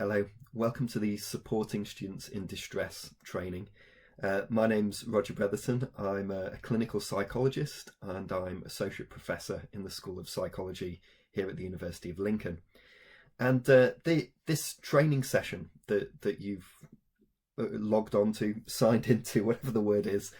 Hello, welcome to the Supporting Students in Distress training. My name's Roger Bretherton. I'm a clinical psychologist and I'm Associate Professor in the School of Psychology here at the University of Lincoln. And this training session that you've logged on to, signed into, whatever the word is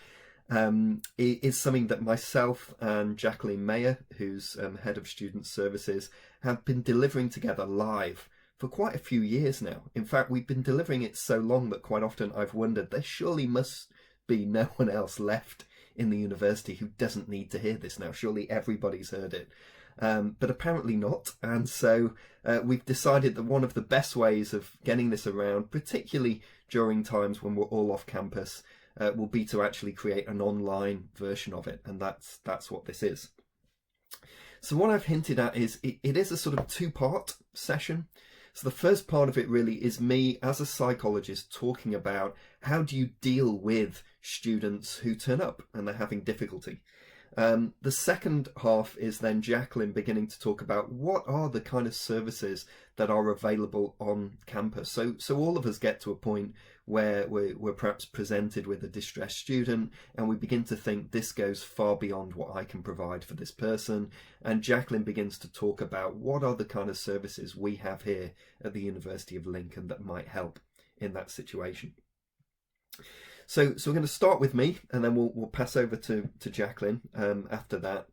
something that myself and Jacqueline Mayer, who's Head of Student Services, have been delivering together live for quite a few years now. In fact, we've been delivering it so long that quite often I've wondered there surely must be no one else left in the university who doesn't need to hear this now. Surely everybody's heard it. But apparently not. And so we've decided that one of the best ways of getting this around, particularly during times when we're all off campus, will be to actually create an online version of it. And that's what this is. So what I've hinted at is it is a sort of two-part session. So the first part of it really is me as a psychologist talking about how do you deal with students who turn up and they're having difficulty. The second half is then Jacqueline beginning to talk about what are the kind of services that are available on campus. So all of us get to a point where we're perhaps presented with a distressed student and we begin to think this goes far beyond what I can provide for this person. And Jacqueline begins to talk about what are the kind of services we have here at the University of Lincoln that might help in that situation. So we're going to start with me, and then we'll pass over to Jacqueline after that.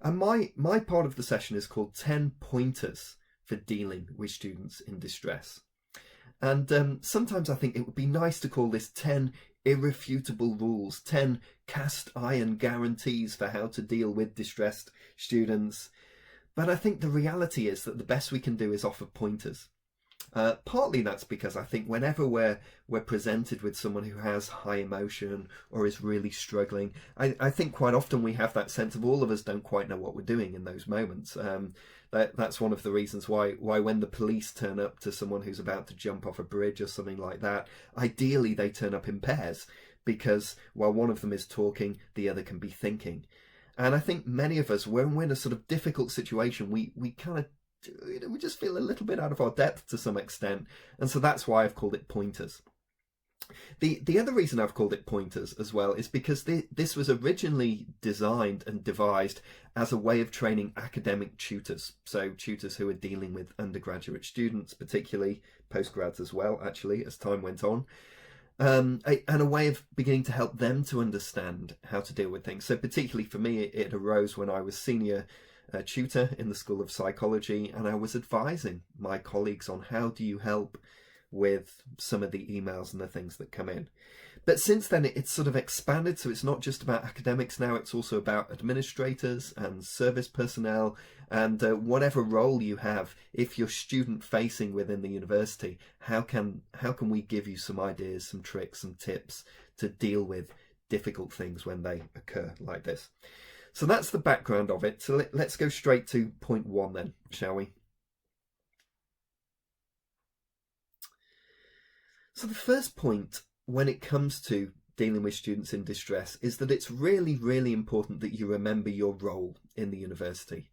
And my part of the session is called 10 Pointers for Dealing with Students in Distress. And sometimes I think it would be nice to call this 10 irrefutable rules, 10 cast iron guarantees for how to deal with distressed students. But I think the reality is that the best we can do is offer pointers. Partly that's because I think whenever we're presented with someone who has high emotion or is really struggling, I think quite often we have that sense of all of us don't quite know what we're doing in those moments. That's one of the reasons why when the police turn up to someone who's about to jump off a bridge or something like that, ideally they turn up in pairs, because while one of them is talking, the other can be thinking. And I think many of us, when we're in a sort of difficult situation, we kind of we just feel a little bit out of our depth to some extent, and so that's why I've called it pointers. The other reason I've called it pointers as well is because this was originally designed and devised as a way of training academic tutors, so tutors who are dealing with undergraduate students, particularly postgrads as well, actually, as time went on. And a way of beginning to help them to understand how to deal with things. So particularly for me, it arose when I was senior tutor in the School of Psychology, and I was advising my colleagues on how do you help with some of the emails and the things that come in. But since then it's sort of expanded, so it's not just about academics now, it's also about administrators and service personnel and whatever role you have. If you're student facing within the university, how can we give you some ideas, some tricks, some tips to deal with difficult things when they occur like this? So that's the background of it. So let's go straight to point one then, shall we? So the first point when it comes to dealing with students in distress is that it's really, really important that you remember your role in the university.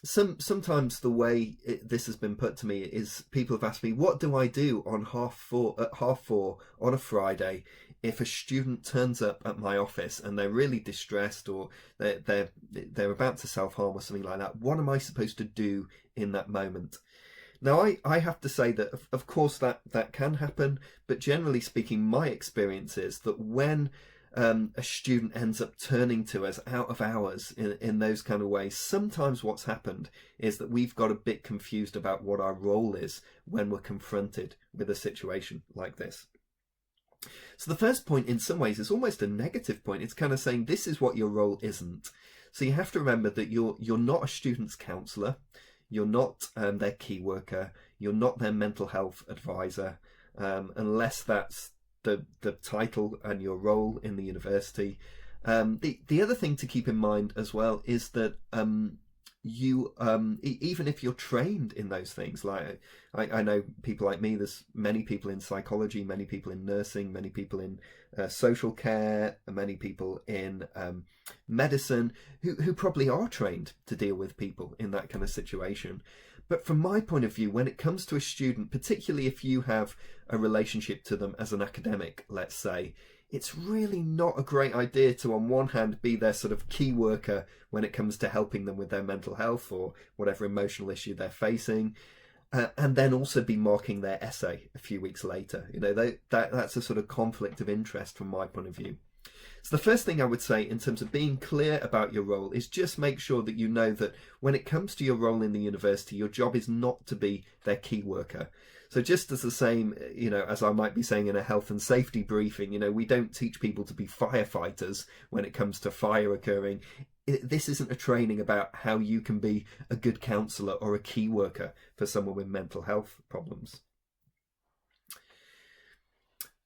Sometimes the way this has been put to me is people have asked me, what do I do on at 4:30 on a Friday if a student turns up at my office and they're really distressed or they're about to self-harm or something like that? What am I supposed to do in that moment? Now, I have to say that, of course, that can happen, but generally speaking, my experience is that when a student ends up turning to us out of hours in those kind of ways, sometimes what's happened is that we've got a bit confused about what our role is when we're confronted with a situation like this. So the first point in some ways is almost a negative point. It's kind of saying this is what your role isn't. So you have to remember that you're not a student's counsellor. You're not their key worker. You're not their mental health advisor, unless that's the title and your role in the university. The other thing to keep in mind as well is that you even if you're trained in those things, like I know people like me, there's many people in psychology, many people in nursing, many people in social care, many people in medicine who probably are trained to deal with people in that kind of situation. But from my point of view, when it comes to a student, particularly if you have a relationship to them as an academic, let's say, it's really not a great idea to, on one hand, be their sort of key worker when it comes to helping them with their mental health or whatever emotional issue they're facing, and then also be marking their essay a few weeks later. You know, that's a sort of conflict of interest from my point of view. So the first thing I would say in terms of being clear about your role is just make sure that you know that when it comes to your role in the university, your job is not to be their key worker. So just as the same, you know, as I might be saying in a health and safety briefing, you know, we don't teach people to be firefighters when it comes to fire occurring. This isn't a training about how you can be a good counsellor or a key worker for someone with mental health problems.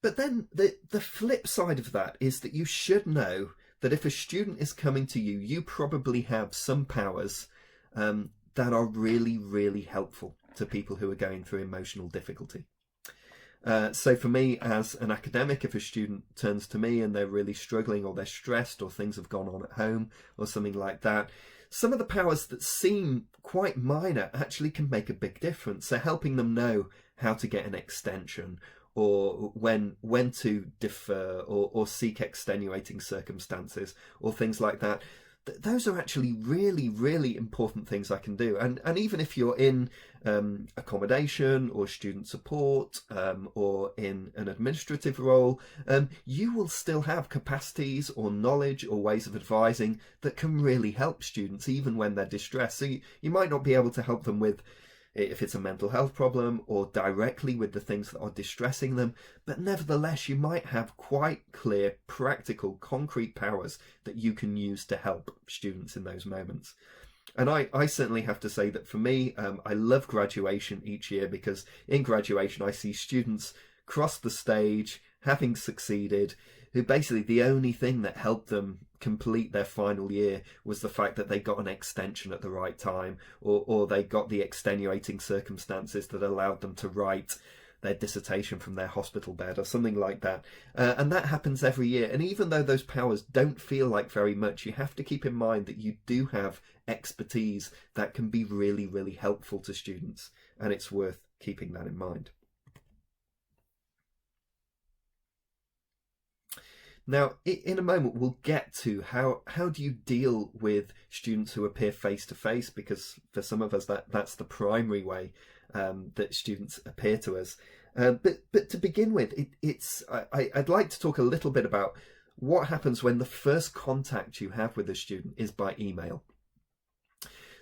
But then the flip side of that is that you should know that if a student is coming to you, you probably have some powers that are really, really helpful to people who are going through emotional difficulty. So for me as an academic, if a student turns to me and they're really struggling or they're stressed or things have gone on at home or something like that, some of the powers that seem quite minor actually can make a big difference. So helping them know how to get an extension, or when to defer, or seek extenuating circumstances, or things like that. Those are actually really, really important things I can do. And even if you're in accommodation or student support or in an administrative role, you will still have capacities or knowledge or ways of advising that can really help students even when they're distressed. So you might not be able to help them with, if it's a mental health problem, or directly with the things that are distressing them, but nevertheless you might have quite clear, practical, concrete powers that you can use to help students in those moments. And I certainly have to say that for me, I love graduation each year, because in graduation I see students cross the stage, having succeeded, who basically the only thing that helped them complete their final year was the fact that they got an extension at the right time, or they got the extenuating circumstances that allowed them to write their dissertation from their hospital bed or something like that. And that happens every year. And even though those powers don't feel like very much, you have to keep in mind that you do have expertise that can be really, really helpful to students. And it's worth keeping that in mind. Now, in a moment, we'll get to how do you deal with students who appear face-to-face, because for some of us, that's the primary way that students appear to us. But to begin with, I'd like to talk a little bit about what happens when the first contact you have with a student is by email.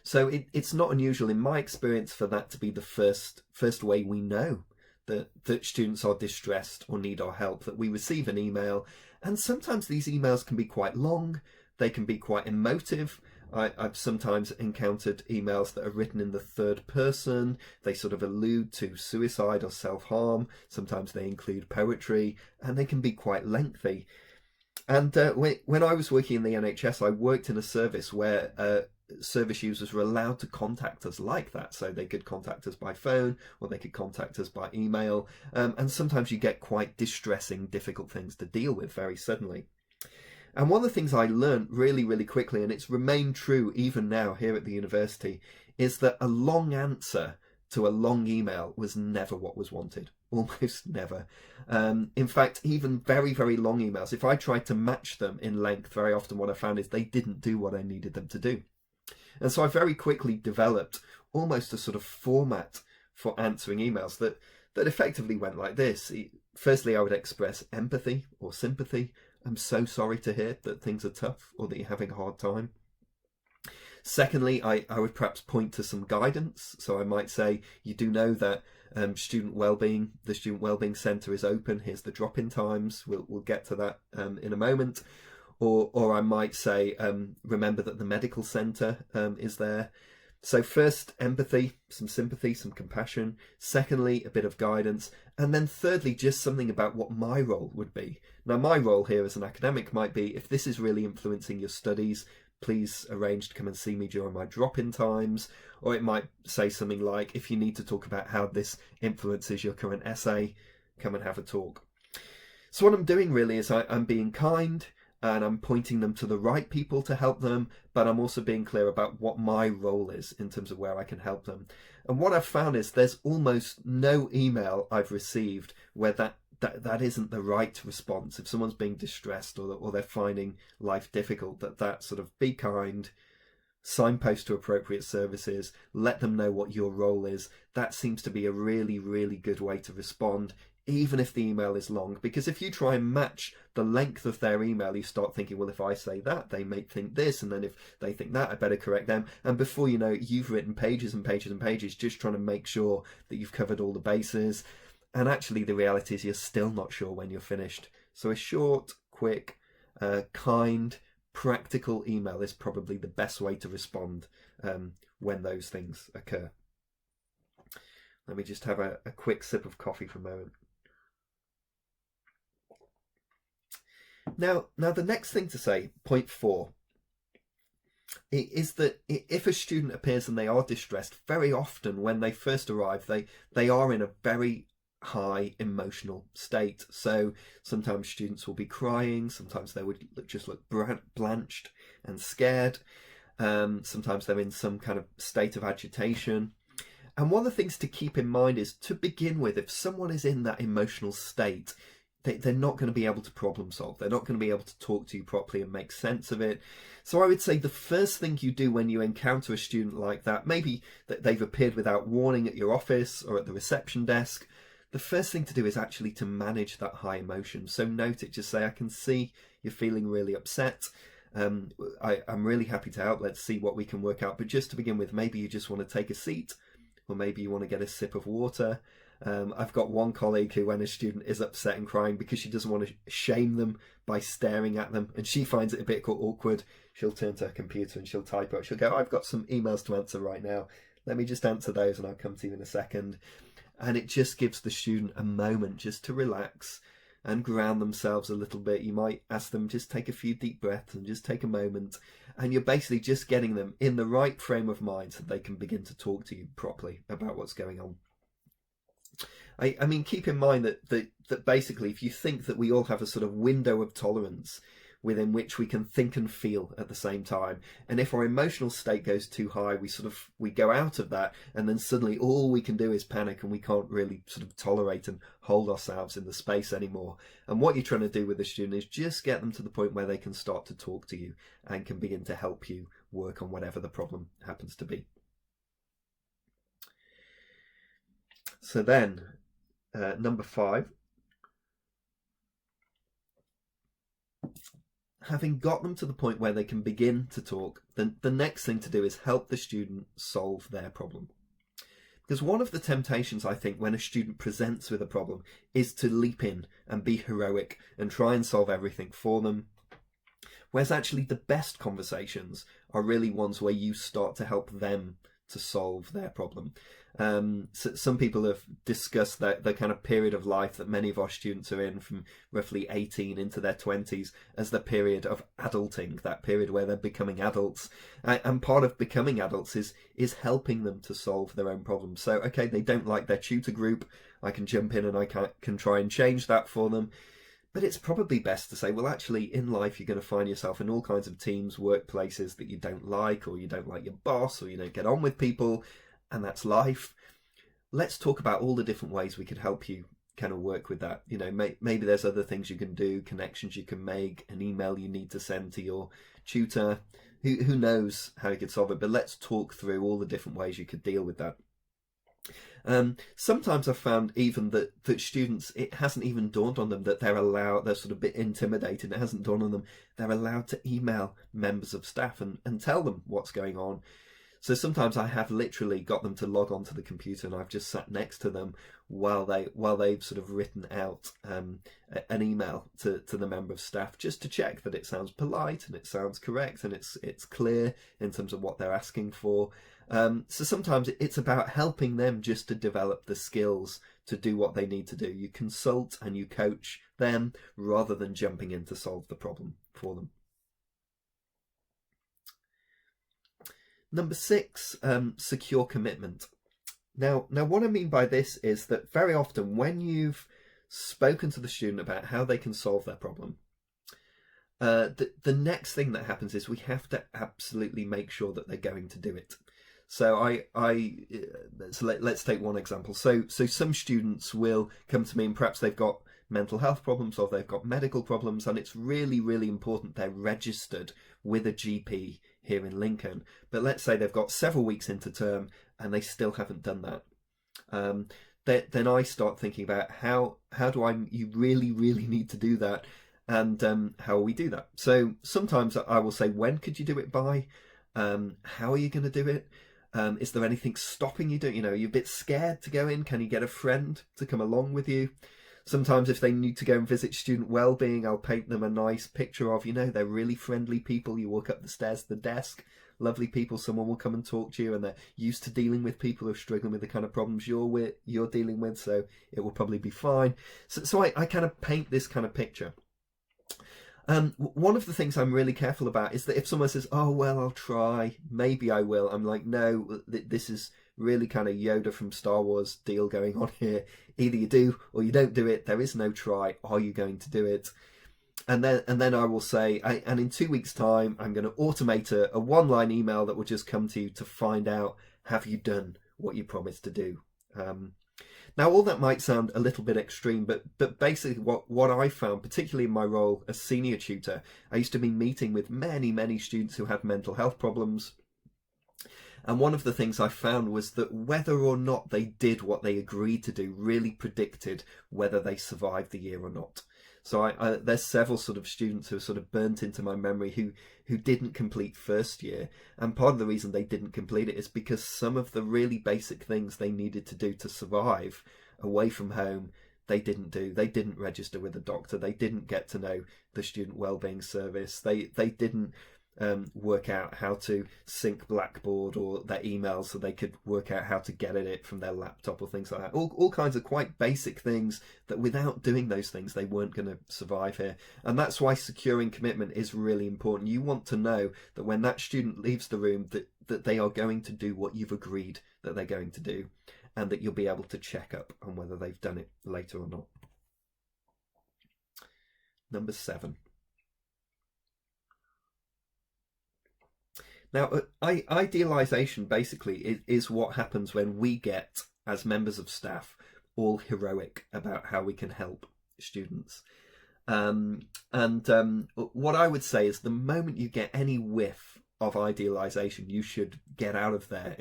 So it's not unusual, in my experience, for that to be the first way we know that students are distressed or need our help, that we receive an email. And sometimes these emails can be quite long, they can be quite emotive. I've sometimes encountered emails that are written in the third person. They sort of allude to suicide or self-harm. Sometimes they include poetry, and they can be quite lengthy. And when I was working in the NHS, I worked in a service where service users were allowed to contact us like that. So they could contact us by phone, or they could contact us by email. And sometimes you get quite distressing, difficult things to deal with very suddenly. And one of the things I learned really, really quickly, and it's remained true even now here at the university, is that a long answer to a long email was never what was wanted. Almost never. In fact, even very, very long emails, if I tried to match them in length, very often what I found is they didn't do what I needed them to do. And so I very quickly developed almost a sort of format for answering emails that effectively went like this. Firstly, I would express empathy or sympathy. I'm so sorry to hear that things are tough or that you're having a hard time. Secondly, I would perhaps point to some guidance. So I might say, you do know that the Student Wellbeing Centre is open. Here's the drop-in times. We'll get to that in a moment. Or I might say, remember that the medical centre is there. So first, empathy, some sympathy, some compassion. Secondly, a bit of guidance. And then thirdly, just something about what my role would be. Now, my role here as an academic might be, if this is really influencing your studies, please arrange to come and see me during my drop-in times. Or it might say something like, if you need to talk about how this influences your current essay, come and have a talk. So what I'm doing really is I'm being kind, and I'm pointing them to the right people to help them, but I'm also being clear about what my role is in terms of where I can help them. And what I've found is there's almost no email I've received where that isn't the right response. If someone's being distressed or they're finding life difficult, that sort of be kind, signpost to appropriate services, let them know what your role is. That seems to be a really, really good way to respond, even if the email is long. Because if you try and match the length of their email, you start thinking, well, if I say that, they may think this, and then if they think that, I better correct them. And before you know it, you've written pages and pages and pages just trying to make sure that you've covered all the bases. And actually the reality is you're still not sure when you're finished. So a short, quick, kind, practical email is probably the best way to respond when those things occur. Let me just have a quick sip of coffee for a moment. Now the next thing to say, point 4, is that if a student appears and they are distressed, very often when they first arrive, they are in a very high emotional state. So sometimes students will be crying, sometimes they would just look blanched and scared, sometimes they're in some kind of state of agitation. And one of the things to keep in mind is, to begin with, if someone is in that emotional state, they're not going to be able to problem solve. They're not going to be able to talk to you properly and make sense of it. So I would say the first thing you do when you encounter a student like that, maybe that they've appeared without warning at your office or at the reception desk, the first thing to do is actually to manage that high emotion. So note it, just say, I can see you're feeling really upset. I'm really happy to help. Let's see what we can work out. But just to begin with, maybe you just want to take a seat, or maybe you want to get a sip of water. I've got one colleague who, when a student is upset and crying, because she doesn't want to shame them by staring at them, and she finds it a bit awkward, she'll turn to her computer and she'll type out. She'll go, I've got some emails to answer right now. Let me just answer those and I'll come to you in a second. And it just gives the student a moment just to relax and ground themselves a little bit. You might ask them, just take a few deep breaths and just take a moment. And you're basically just getting them in the right frame of mind so they can begin to talk to you properly about what's going on. I mean, keep in mind that basically, if you think that we all have a sort of window of tolerance within which we can think and feel at the same time, and if our emotional state goes too high, we go out of that, and then suddenly all we can do is panic, and we can't really sort of tolerate and hold ourselves in the space anymore. And what you're trying to do with the student is just get them to the point where they can start to talk to you and can begin to help you work on whatever the problem happens to be. So then, number 5, having got them to the point where they can begin to talk, then the next thing to do is help the student solve their problem. Because one of the temptations, I think, when a student presents with a problem is to leap in and be heroic and try and solve everything for them. Whereas actually the best conversations are really ones where you start to help them to solve their problem. So some people have discussed that the kind of period of life that many of our students are in, from roughly 18 into their 20s, as the period of adulting, that period where they're becoming adults. And part of becoming adults is helping them to solve their own problems. So, okay, they don't like their tutor group, I can jump in and I can try and change that for them. But it's probably best to say, well, actually, in life, you're going to find yourself in all kinds of teams, workplaces that you don't like, or you don't like your boss, or you don't get on with people, and that's life. Let's talk about all the different ways we could help you kind of work with that. You know, maybe there's other things you can do, connections you can make, an email you need to send to your tutor. Who knows how you could solve it, but let's talk through all the different ways you could deal with that. Sometimes I've found even that students, it hasn't even dawned on them that they're sort of a bit intimidated. It hasn't dawned on them they're allowed to email members of staff and tell them what's going on. So sometimes I have literally got them to log onto the computer, and I've just sat next to them while they've sort of written out an email to the member of staff, just to check that it sounds polite and it sounds correct and it's clear in terms of what they're asking for. So sometimes it's about helping them just to develop the skills to do what they need to do. You consult and you coach them rather than jumping in to solve the problem for them. Number 6, secure commitment. Now, what I mean by this is that very often when you've spoken to the student about how they can solve their problem, the next thing that happens is we have to absolutely make sure that they're going to do it. So let's take one example. So some students will come to me and perhaps they've got mental health problems or they've got medical problems, and it's really, really important they're registered with a GP here in Lincoln. But let's say they've got several weeks into term and they still haven't done that. Then I start thinking about how do you really, really need to do that, and how will we do that? So sometimes I will say, when could you do it by? How are you going to do it? Is there anything stopping you doing? You're a bit scared to go in. Can you get a friend to come along with you? Sometimes if they need to go and visit student wellbeing, I'll paint them a nice picture of, they're really friendly people. You walk up the stairs to the desk, lovely people. Someone will come and talk to you, and they're used to dealing with people who are struggling with the kind of problems you're dealing with, so it will probably be fine. So I kind of paint this kind of picture. One of the things I'm really careful about is that if someone says, oh, well, I'll try, maybe I will, I'm like, no, this is really kind of Yoda from Star Wars deal going on here. Either you do or you don't do it. There is no try. Are you going to do it? And then I will say, and in 2 weeks' time, I'm going to automate a one-line email that will just come to you to find out, have you done what you promised to do? Now, all that might sound a little bit extreme, but basically what I found, particularly in my role as senior tutor, I used to be meeting with many, many students who had mental health problems. And one of the things I found was that whether or not they did what they agreed to do really predicted whether they survived the year or not. So there's several sort of students who are sort of burnt into my memory who didn't complete first year. And part of the reason they didn't complete it is because some of the really basic things they needed to do to survive away from home, they didn't do. They didn't register with a doctor. They didn't get to know the student wellbeing service. They didn't work out how to sync Blackboard or their emails so they could work out how to get at it from their laptop or things like that. All kinds of quite basic things that without doing those things they weren't going to survive here. And that's why securing commitment is really important. You want to know that when that student leaves the room that they are going to do what you've agreed that they're going to do, and that you'll be able to check up on whether they've done it later or not. Number 7. Now, idealisation basically is what happens when we get, as members of staff, all heroic about how we can help students. What I would say is the moment you get any whiff of idealisation, you should get out of there,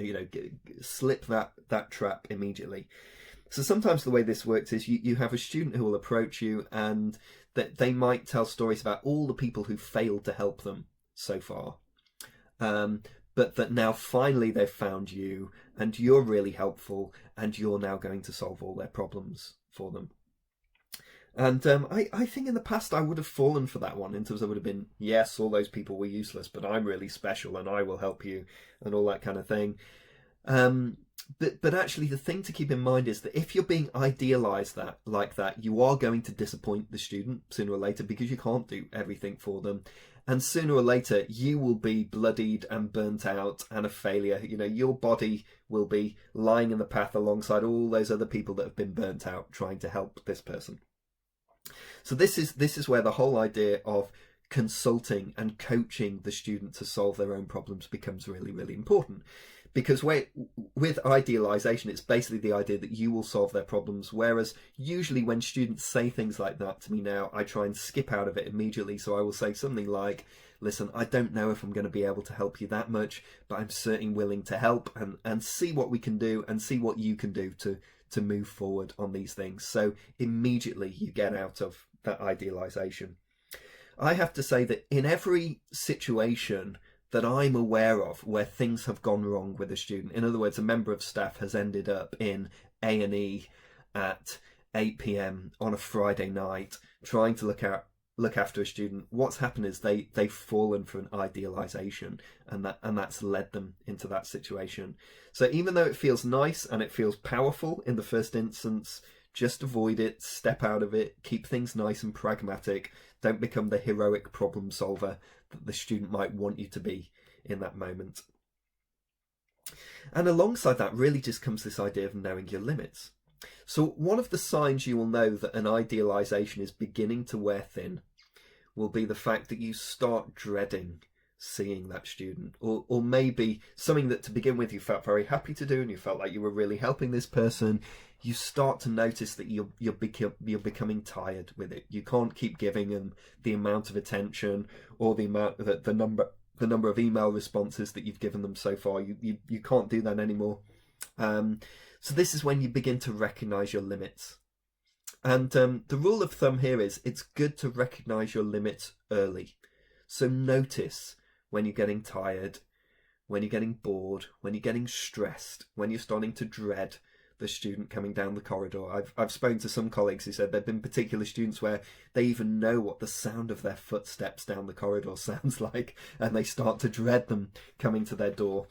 slip that trap immediately. So sometimes the way this works is you have a student who will approach you and that they might tell stories about all the people who failed to help them so far. But that now finally they've found you and you're really helpful and you're now going to solve all their problems for them. And I think in the past I would have fallen for that one in terms of would have been, yes, all those people were useless, but I'm really special and I will help you and all that kind of thing. But actually the thing to keep in mind is that if you're being idealised like that, you are going to disappoint the student sooner or later because you can't do everything for them. And sooner or later, you will be bloodied and burnt out and a failure. Your body will be lying in the path alongside all those other people that have been burnt out trying to help this person. So this is where the whole idea of consulting and coaching the student to solve their own problems becomes really, really important. Because with idealisation, it's basically the idea that you will solve their problems. Whereas usually when students say things like that to me now, I try and skip out of it immediately. So I will say something like, listen, I don't know if I'm going to be able to help you that much, but I'm certainly willing to help and see what we can do and see what you can do to move forward on these things. So immediately you get out of that idealisation. I have to say that in every situation that I'm aware of where things have gone wrong with a student. In other words, a member of staff has ended up in A&E at 8 p.m. on a Friday night trying to look after a student. What's happened is they've fallen for an idealisation and that's led them into that situation. So even though it feels nice and it feels powerful in the first instance, just avoid it, step out of it, keep things nice and pragmatic. Don't become the heroic problem solver that the student might want you to be in that moment. And alongside that really just comes this idea of knowing your limits. So one of the signs you will know that an idealisation is beginning to wear thin will be the fact that you start dreading seeing that student, or maybe something that to begin with you felt very happy to do and you felt like you were really helping this person. You start to notice that you're becoming tired with it. You can't keep giving them the amount of attention or the number of email responses that you've given them so far. You can't do that anymore. So this is when you begin to recognise your limits. And the rule of thumb here is it's good to recognise your limits early. So notice when you're getting tired, when you're getting bored, when you're getting stressed, when you're starting to dread the student coming down the corridor. I've spoken to some colleagues who said there have been particular students where they even know what the sound of their footsteps down the corridor sounds like, and they start to dread them coming to their door.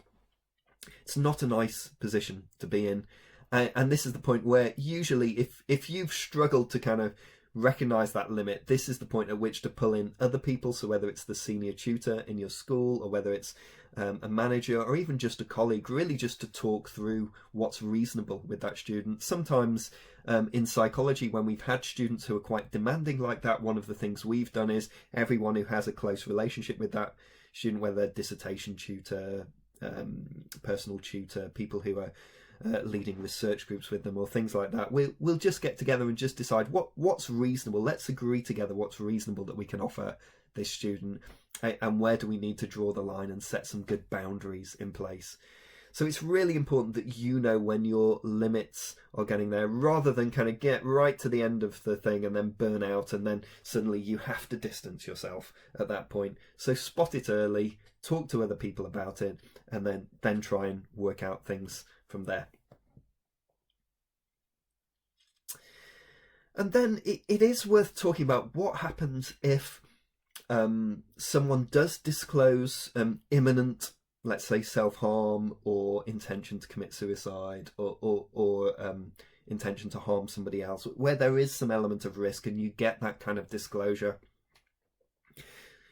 It's not a nice position to be in. And this is the point where usually if you've struggled to kind of recognise that limit, this is the point at which to pull in other people. So whether it's the senior tutor in your school, or whether it's a manager, or even just a colleague, really just to talk through what's reasonable with that student. Sometimes in psychology, when we've had students who are quite demanding like that, one of the things we've done is everyone who has a close relationship with that student, whether dissertation tutor, personal tutor, people who are leading research groups with them or things like that, we'll just get together and just decide what's reasonable. Let's agree together what's reasonable that we can offer this student, and where do we need to draw the line and set some good boundaries in place. So it's really important that you know when your limits are getting there, rather than kind of get right to the end of the thing and then burn out, and then suddenly you have to distance yourself at that point. So spot it early, talk to other people about it, and then try and work out things from there. And then it is worth talking about what happens if someone does disclose imminent, let's say, self-harm or intention to commit suicide, or intention to harm somebody else, where there is some element of risk and you get that kind of disclosure.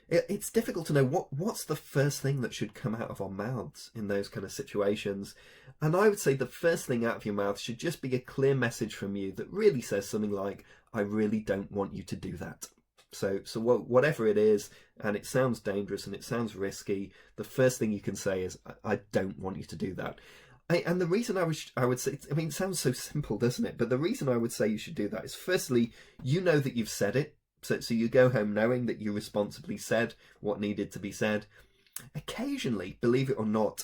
It's difficult to know what's the first thing that should come out of our mouths in those kind of situations. And I would say the first thing out of your mouth should just be a clear message from you that really says something like, I really don't want you to do that. So whatever it is, and it sounds dangerous and it sounds risky, the first thing you can say is, I don't want you to do that. And the reason I would say, I mean, it sounds so simple, doesn't it? But the reason I would say you should do that is, firstly, you know that you've said it. So you go home knowing that you responsibly said what needed to be said. Occasionally, believe it or not,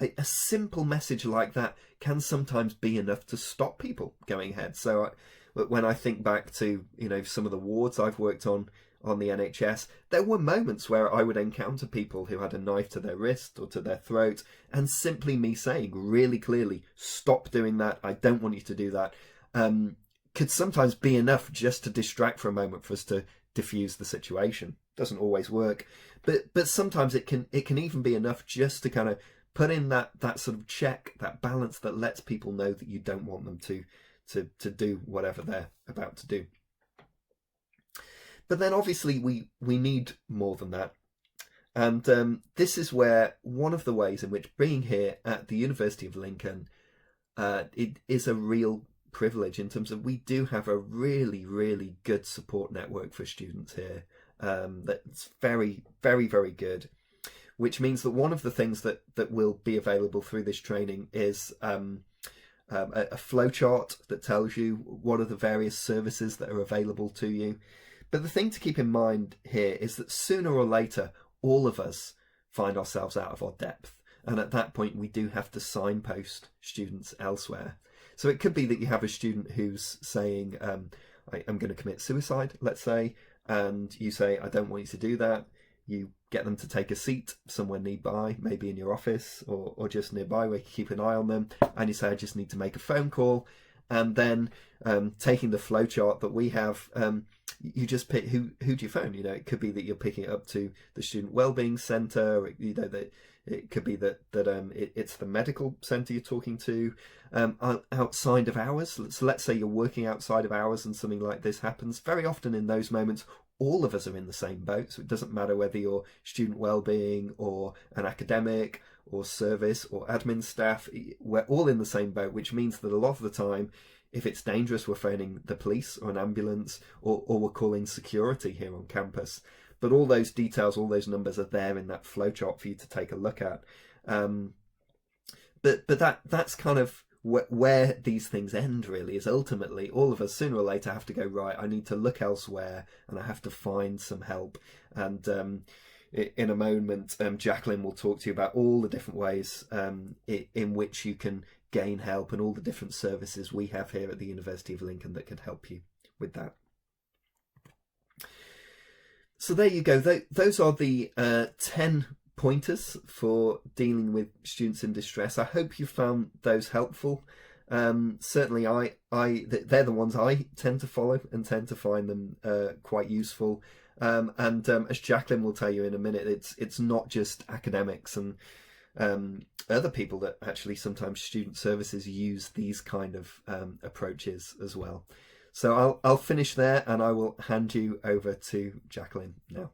a simple message like that can sometimes be enough to stop people going ahead. So when I think back to, some of the wards I've worked on the NHS, there were moments where I would encounter people who had a knife to their wrist or to their throat, and simply me saying really clearly, stop doing that, I don't want you to do that, could sometimes be enough just to distract for a moment for us to diffuse the situation. Doesn't always work, but sometimes it can even be enough just to kind of put in that sort of check, that balance that lets people know that you don't want them to do whatever they're about to do. But then obviously we need more than that. And this is where one of the ways in which being here at the University of Lincoln, it is a real privilege, in terms of we do have a really, really good support network for students here. That's very, very, very good, which means that one of the things that will be available through this training is a flowchart that tells you what are the various services that are available to you. But the thing to keep in mind here is that sooner or later, all of us find ourselves out of our depth. And at that point, we do have to signpost students elsewhere. So it could be that you have a student who's saying, I'm going to commit suicide, let's say, and you say, I don't want you to do that. You get them to take a seat somewhere nearby, maybe in your office or just nearby where you keep an eye on them. And you say, I just need to make a phone call. And then taking the flowchart that we have, you just pick who do you phone. It could be that you're picking it up to the Student Wellbeing Centre. That it could be that it's the medical centre you're talking to. Outside of hours, so let's say you're working outside of hours and something like this happens. Very often in those moments, all of us are in the same boat. So it doesn't matter whether you're student wellbeing or an academic or service or admin staff. We're all in the same boat, which means that a lot of the time, if it's dangerous, we're phoning the police or an ambulance, or we're calling security here on campus. But all those details, all those numbers are there in that flowchart for you to take a look at. But that's kind of where these things end, really, is ultimately all of us sooner or later have to go, right, I need to look elsewhere and I have to find some help. And in a moment, Jacqueline will talk to you about all the different ways in which you can gain help and all the different services we have here at the University of Lincoln that could help you with that. So there you go. Those are the 10 pointers for dealing with students in distress. I hope you found those helpful. Certainly they're the ones I tend to follow and tend to find them quite useful. As Jacqueline will tell you in a minute, it's not just academics and other people that actually sometimes student services use these kind of approaches as well. So I'll finish there and I will hand you over to Jacqueline now.